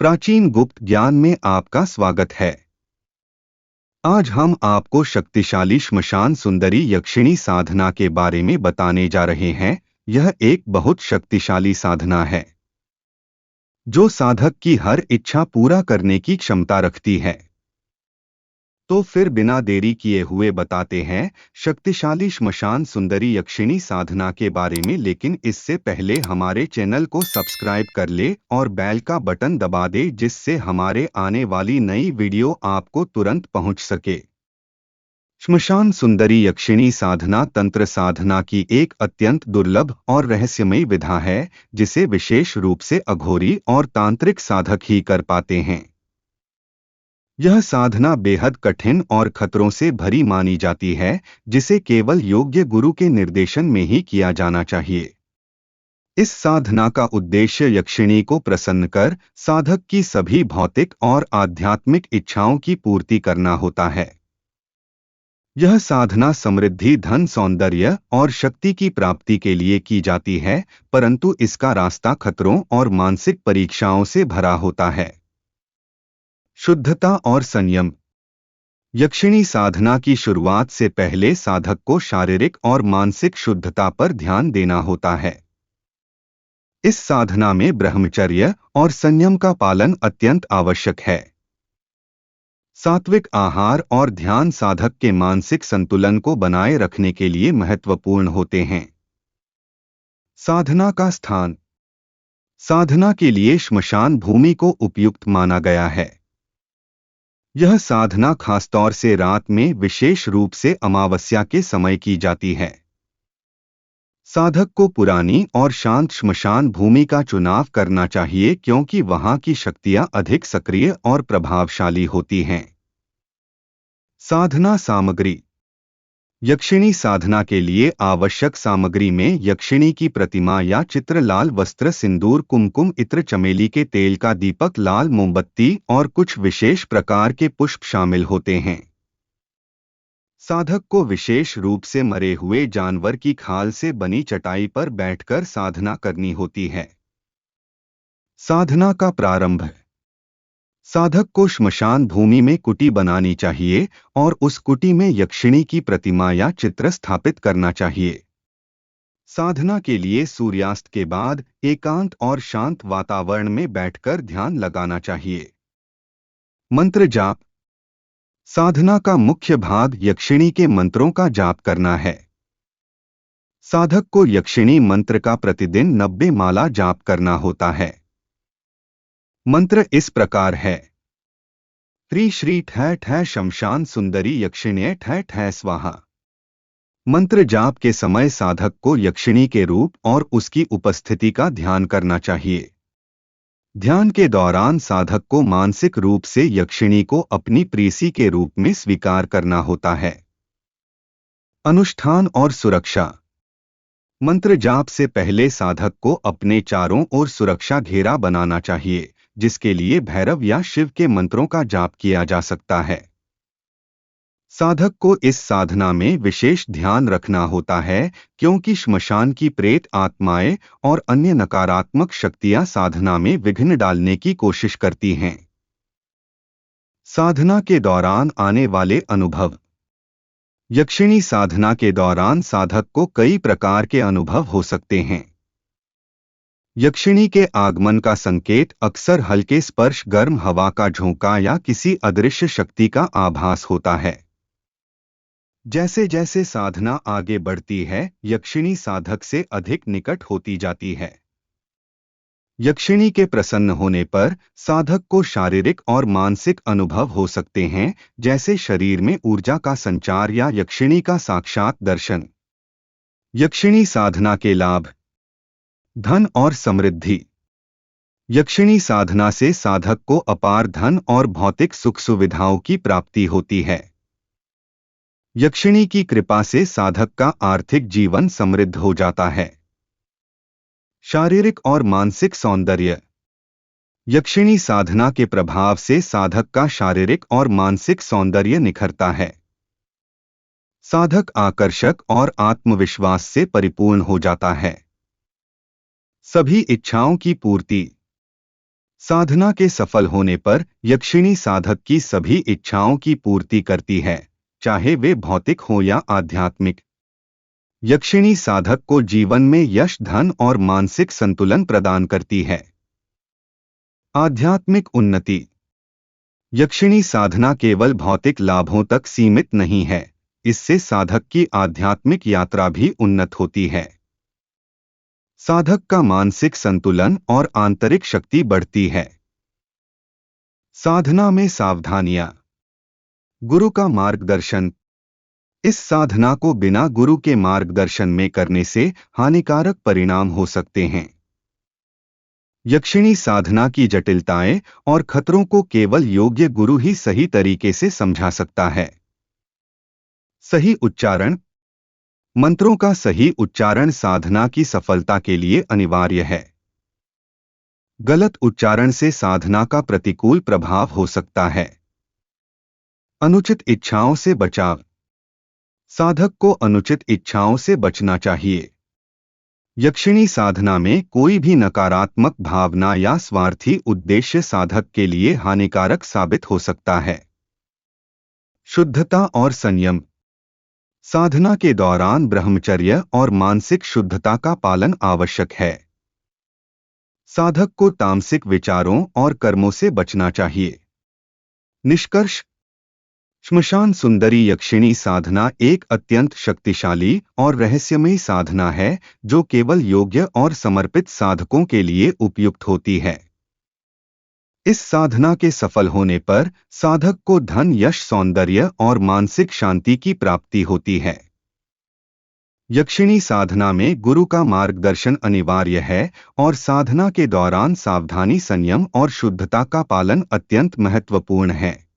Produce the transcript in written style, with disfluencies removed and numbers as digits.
प्राचीन गुप्त ज्ञान में आपका स्वागत है। आज हम आपको शक्तिशाली श्मशान सुंदरी यक्षिणी साधना के बारे में बताने जा रहे हैं। यह एक बहुत शक्तिशाली साधना है जो साधक की हर इच्छा पूरा करने की क्षमता रखती है। तो फिर बिना देरी किए हुए बताते हैं शक्तिशाली श्मशान सुंदरी यक्षिणी साधना के बारे में। लेकिन इससे पहले हमारे चैनल को सब्सक्राइब कर ले और बेल का बटन दबा दे, जिससे हमारे आने वाली नई वीडियो आपको तुरंत पहुंच सके। श्मशान सुंदरी यक्षिणी साधना तंत्र साधना की एक अत्यंत दुर्लभ और रहस्यमयी विधा है, जिसे विशेष रूप से अघोरी और तांत्रिक साधक ही कर पाते हैं। यह साधना बेहद कठिन और खतरों से भरी मानी जाती है, जिसे केवल योग्य गुरु के निर्देशन में ही किया जाना चाहिए। इस साधना का उद्देश्य यक्षिणी को प्रसन्न कर साधक की सभी भौतिक और आध्यात्मिक इच्छाओं की पूर्ति करना होता है। यह साधना समृद्धि, धन, सौंदर्य और शक्ति की प्राप्ति के लिए की जाती है, परंतु इसका रास्ता खतरों और मानसिक परीक्षाओं से भरा होता है। शुद्धता और संयम। यक्षिणी साधना की शुरुआत से पहले साधक को शारीरिक और मानसिक शुद्धता पर ध्यान देना होता है। इस साधना में ब्रह्मचर्य और संयम का पालन अत्यंत आवश्यक है। सात्विक आहार और ध्यान साधक के मानसिक संतुलन को बनाए रखने के लिए महत्वपूर्ण होते हैं। साधना का स्थान। साधना के लिए श्मशान भूमि को उपयुक्त माना गया है। यह साधना खासतौर से रात में, विशेष रूप से अमावस्या के समय की जाती है। साधक को पुरानी और शांत श्मशान भूमि का चुनाव करना चाहिए, क्योंकि वहां की शक्तियां अधिक सक्रिय और प्रभावशाली होती हैं। साधना सामग्री। यक्षिणी साधना के लिए आवश्यक सामग्री में यक्षिणी की प्रतिमा या चित्र, लाल वस्त्र, सिंदूर, कुमकुम इत्र, चमेली के तेल का दीपक, लाल मोमबत्ती और कुछ विशेष प्रकार के पुष्प शामिल होते हैं। साधक को विशेष रूप से मरे हुए जानवर की खाल से बनी चटाई पर बैठकर साधना करनी होती है। साधना का प्रारंभ। साधक को श्मशान भूमि में कुटी बनानी चाहिए और उस कुटी में यक्षिणी की प्रतिमा या चित्र स्थापित करना चाहिए। साधना के लिए सूर्यास्त के बाद एकांत और शांत वातावरण में बैठकर ध्यान लगाना चाहिए। मंत्र जाप। साधना का मुख्य भाग यक्षिणी के मंत्रों का जाप करना है। साधक को यक्षिणी मंत्र का प्रतिदिन 90 माला जाप करना होता है। मंत्र इस प्रकार है: त्रि श्री ठै ठै शमशान सुंदरी यक्षिण्य ठै ठै स्वाहा। मंत्र जाप के समय साधक को यक्षिणी के रूप और उसकी उपस्थिति का ध्यान करना चाहिए। ध्यान के दौरान साधक को मानसिक रूप से यक्षिणी को अपनी प्रेसी के रूप में स्वीकार करना होता है। अनुष्ठान और सुरक्षा। मंत्र जाप से पहले साधक को अपने चारों ओर सुरक्षा घेरा बनाना चाहिए, जिसके लिए भैरव या शिव के मंत्रों का जाप किया जा सकता है। साधक को इस साधना में विशेष ध्यान रखना होता है, क्योंकि श्मशान की प्रेत आत्माएं और अन्य नकारात्मक शक्तियां साधना में विघ्न डालने की कोशिश करती हैं। साधना के दौरान आने वाले अनुभव। यक्षिणी साधना के दौरान साधक को कई प्रकार के अनुभव हो सकते हैं। यक्षिणी के आगमन का संकेत अक्सर हल्के स्पर्श, गर्म हवा का झोंका या किसी अदृश्य शक्ति का आभास होता है। जैसे जैसे साधना आगे बढ़ती है, यक्षिणी साधक से अधिक निकट होती जाती है। यक्षिणी के प्रसन्न होने पर साधक को शारीरिक और मानसिक अनुभव हो सकते हैं, जैसे शरीर में ऊर्जा का संचार या यक्षिणी का साक्षात दर्शन। यक्षिणी साधना के लाभ। धन और समृद्धि। यक्षिणी साधना से साधक को अपार धन और भौतिक सुख सुविधाओं की प्राप्ति होती है। यक्षिणी की कृपा से साधक का आर्थिक जीवन समृद्ध हो जाता है। शारीरिक और मानसिक सौंदर्य। यक्षिणी साधना के प्रभाव से साधक का शारीरिक और मानसिक सौंदर्य निखरता है। साधक आकर्षक और आत्मविश्वास से परिपूर्ण हो जाता है। सभी इच्छाओं की पूर्ति। साधना के सफल होने पर यक्षिणी साधक की सभी इच्छाओं की पूर्ति करती है, चाहे वे भौतिक हो या आध्यात्मिक। यक्षिणी साधक को जीवन में यश, धन और मानसिक संतुलन प्रदान करती है। आध्यात्मिक उन्नति। यक्षिणी साधना केवल भौतिक लाभों तक सीमित नहीं है, इससे साधक की आध्यात्मिक यात्रा भी उन्नत होती है। साधक का मानसिक संतुलन और आंतरिक शक्ति बढ़ती है। साधना में सावधानियां। गुरु का मार्गदर्शन। इस साधना को बिना गुरु के मार्गदर्शन में करने से हानिकारक परिणाम हो सकते हैं। यक्षिणी साधना की जटिलताएं और खतरों को केवल योग्य गुरु ही सही तरीके से समझा सकता है। सही उच्चारण। मंत्रों का सही उच्चारण साधना की सफलता के लिए अनिवार्य है। गलत उच्चारण से साधना का प्रतिकूल प्रभाव हो सकता है। अनुचित इच्छाओं से बचाव। साधक को अनुचित इच्छाओं से बचना चाहिए। यक्षिणी साधना में कोई भी नकारात्मक भावना या स्वार्थी उद्देश्य साधक के लिए हानिकारक साबित हो सकता है। शुद्धता और संयम। साधना के दौरान ब्रह्मचर्य और मानसिक शुद्धता का पालन आवश्यक है। साधक को तामसिक विचारों और कर्मों से बचना चाहिए। निष्कर्ष। श्मशान सुंदरी यक्षिणी साधना एक अत्यंत शक्तिशाली और रहस्यमयी साधना है, जो केवल योग्य और समर्पित साधकों के लिए उपयुक्त होती है। इस साधना के सफल होने पर साधक को धन, यश, सौंदर्य और मानसिक शांति की प्राप्ति होती है। यक्षिणी साधना में गुरु का मार्गदर्शन अनिवार्य है और साधना के दौरान सावधानी, संयम और शुद्धता का पालन अत्यंत महत्वपूर्ण है।